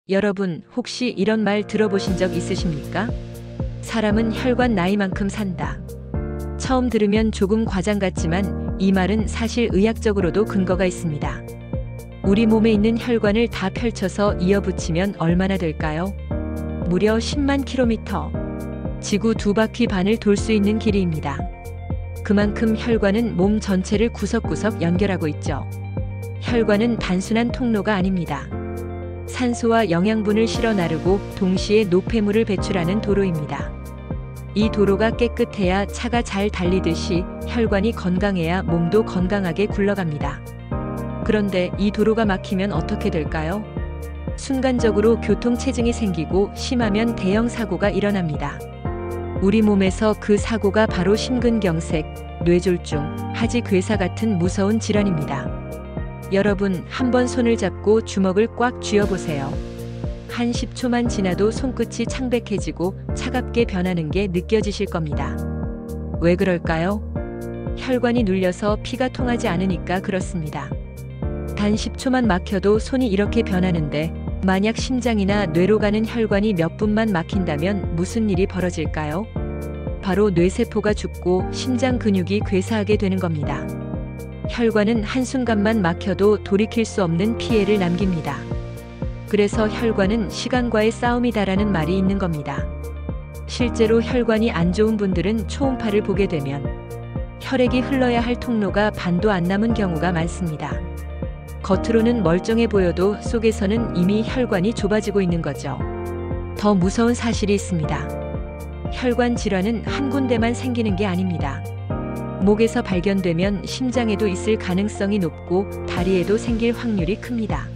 여러분, 혹시 이런 말 들어보신 적 있으십니까? 사람은 혈관 나이만큼 산다. 처음 들으면 조금 과장 같지만 이 말은 사실 의학적으로도 근거가 있습니다. 우리 몸에 있는 혈관을 다 펼쳐서 이어붙이면 얼마나 될까요? 무려 10만 킬로미터. 지구 2바퀴 반을 돌 수 있는 길이입니다. 그만큼 혈관은 몸 전체를 구석구석 연결하고 있죠. 혈관은 단순한 통로가 아닙니다. 산소와 영양분을 실어 나르고 동시에 노폐물을 배출하는 도로입니다. 이 도로가 깨끗해야 차가 잘 달리듯이 혈관이 건강해야 몸도 건강하게 굴러갑니다. 그런데 이 도로가 막히면 어떻게 될까요? 순간적으로 교통체증이 생기고 심하면 대형 사고가 일어납니다. 우리 몸에서 그 사고가 바로 심근경색, 뇌졸중, 하지괴사 같은 무서운 질환입니다. 여러분, 한번 손을 잡고 주먹을 꽉 쥐어보세요. 한 10초만 지나도 손끝이 창백해지고 차갑게 변하는 게 느껴지실 겁니다. 왜 그럴까요? 혈관이 눌려서 피가 통하지 않으니까 그렇습니다. 단 10초만 막혀도 손이 이렇게 변하는데 만약 심장이나 뇌로 가는 혈관이 몇 분만 막힌다면 무슨 일이 벌어질까요? 바로 뇌세포가 죽고 심장 근육이 괴사하게 되는 겁니다. 혈관은 한순간만 막혀도 돌이킬 수 없는 피해를 남깁니다. 그래서 혈관은 시간과의 싸움이다라는 말이 있는 겁니다. 실제로 혈관이 안 좋은 분들은 초음파를 보게 되면 혈액이 흘러야 할 통로가 반도 안 남은 경우가 많습니다. 겉으로는 멀쩡해 보여도 속에서는 이미 혈관이 좁아지고 있는 거죠. 더 무서운 사실이 있습니다. 혈관 질환은 한 군데만 생기는 게 아닙니다. 목에서 발견되면 심장에도 있을 가능성이 높고 다리에도 생길 확률이 큽니다.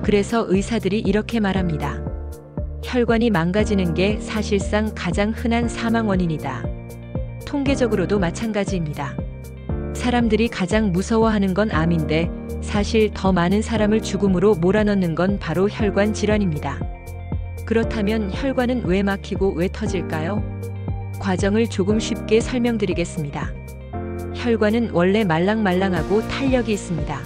그래서 의사들이 이렇게 말합니다. 혈관이 망가지는 게 사실상 가장 흔한 사망 원인이다. 통계적으로도 마찬가지입니다. 사람들이 가장 무서워하는 건 암인데 사실 더 많은 사람을 죽음으로 몰아넣는 건 바로 혈관 질환입니다. 그렇다면 혈관은 왜 막히고 왜 터질까요? 과정을 조금 쉽게 설명드리겠습니다. 혈관은 원래 말랑말랑하고 탄력이 있습니다.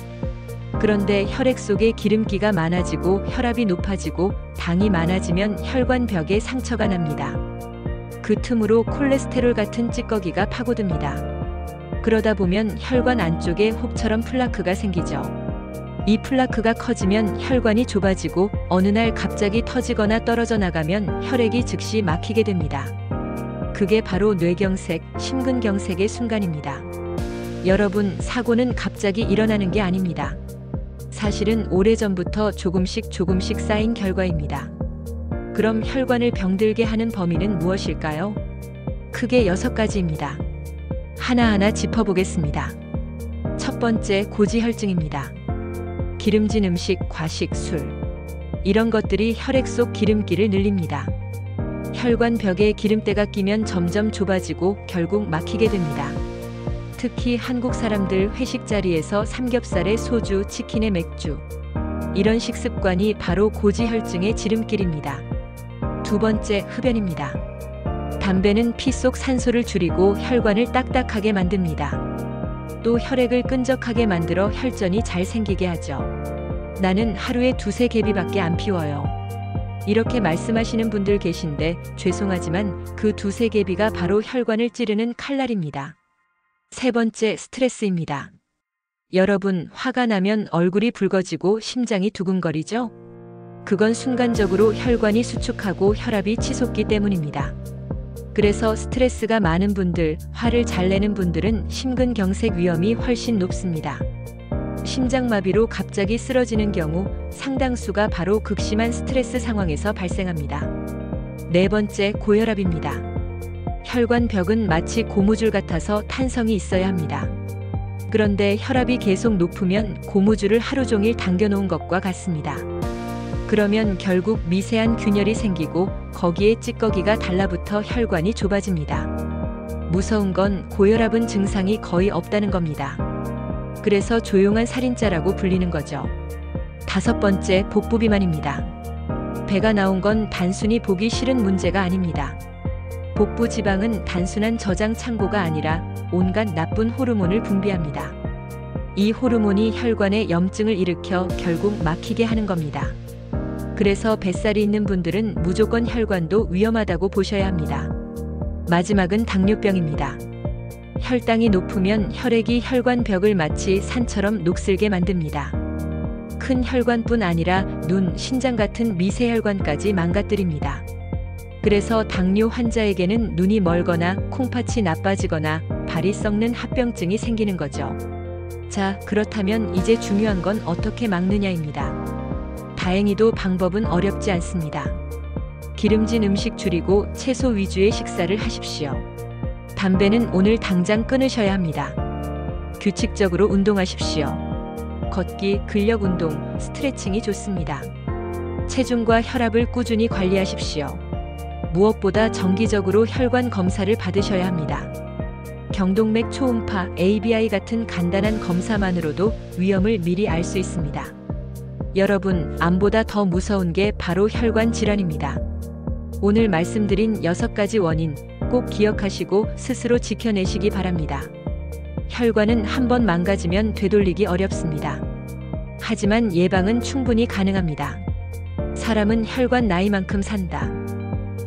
그런데 혈액 속에 기름기가 많아지고 혈압이 높아지고 당이 많아지면 혈관벽에 상처가 납니다. 그 틈으로 콜레스테롤 같은 찌꺼기가 파고듭니다. 그러다 보면 혈관 안쪽에 혹처럼 플라크가 생기죠. 이 플라크가 커지면 혈관이 좁아지고 어느 날 갑자기 터지거나 떨어져 나가면 혈액이 즉시 막히게 됩니다. 그게 바로 뇌경색, 심근경색의 순간입니다. 여러분, 사고는 갑자기 일어나는 게 아닙니다. 사실은 오래전부터 조금씩 쌓인 결과입니다. 그럼 혈관을 병들게 하는 범인은 무엇일까요? 크게 6가지입니다. 하나하나 짚어보겠습니다. 첫 번째, 고지혈증입니다. 기름진 음식, 과식, 술. 이런 것들이 혈액 속 기름기를 늘립니다. 혈관 벽에 기름때가 끼면 점점 좁아지고 결국 막히게 됩니다. 특히 한국 사람들 회식 자리에서 삼겹살에 소주, 치킨에 맥주. 이런 식습관이 바로 고지혈증의 지름길입니다. 두 번째, 흡연입니다. 담배는 피 속 산소를 줄이고 혈관을 딱딱하게 만듭니다. 또 혈액을 끈적하게 만들어 혈전이 잘 생기게 하죠. 나는 하루에 2~3개비밖에 안 피워요. 이렇게 말씀하시는 분들 계신데 죄송하지만 그 2~3개비가 바로 혈관을 찌르는 칼날입니다. 세 번째, 스트레스입니다. 여러분, 화가 나면 얼굴이 붉어지고 심장이 두근거리죠? 그건 순간적으로 혈관이 수축하고 혈압이 치솟기 때문입니다. 그래서 스트레스가 많은 분들, 화를 잘 내는 분들은 심근경색 위험이 훨씬 높습니다. 심장마비로 갑자기 쓰러지는 경우 상당수가 바로 극심한 스트레스 상황에서 발생합니다. 네 번째, 고혈압입니다. 혈관 벽은 마치 고무줄 같아서 탄성이 있어야 합니다. 그런데 혈압이 계속 높으면 고무줄을 하루 종일 당겨놓은 것과 같습니다. 그러면 결국 미세한 균열이 생기고 거기에 찌꺼기가 달라붙어 혈관이 좁아집니다. 무서운 건 고혈압은 증상이 거의 없다는 겁니다. 그래서 조용한 살인자라고 불리는 거죠. 다섯 번째, 복부비만입니다. 배가 나온 건 단순히 보기 싫은 문제가 아닙니다. 복부 지방은 단순한 저장 창고가 아니라 온갖 나쁜 호르몬을 분비합니다. 이 호르몬이 혈관에 염증을 일으켜 결국 막히게 하는 겁니다. 그래서 뱃살이 있는 분들은 무조건 혈관도 위험하다고 보셔야 합니다. 마지막은 당뇨병입니다. 혈당이 높으면 혈액이 혈관 벽을 마치 산처럼 녹슬게 만듭니다. 큰 혈관뿐 아니라 눈, 신장 같은 미세혈관까지 망가뜨립니다. 그래서 당뇨 환자에게는 눈이 멀거나 콩팥이 나빠지거나 발이 썩는 합병증이 생기는 거죠. 자, 그렇다면 이제 중요한 건 어떻게 막느냐입니다. 다행히도 방법은 어렵지 않습니다. 기름진 음식 줄이고 채소 위주의 식사를 하십시오. 담배는 오늘 당장 끊으셔야 합니다. 규칙적으로 운동하십시오. 걷기, 근력 운동, 스트레칭이 좋습니다. 체중과 혈압을 꾸준히 관리하십시오. 무엇보다 정기적으로 혈관 검사를 받으셔야 합니다. 경동맥 초음파, ABI 같은 간단한 검사만으로도 위험을 미리 알 수 있습니다. 여러분, 암보다 더 무서운 게 바로 혈관 질환입니다. 오늘 말씀드린 6가지 원인 꼭 기억하시고 스스로 지켜내시기 바랍니다. 혈관은 한번 망가지면 되돌리기 어렵습니다. 하지만 예방은 충분히 가능합니다. 사람은 혈관 나이만큼 산다.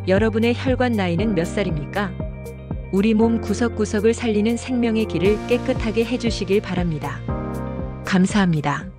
여러분의 혈관 나이는 몇 살입니까? 우리 몸 구석구석을 살리는 생명의 길을 깨끗하게 해주시길 바랍니다. 감사합니다.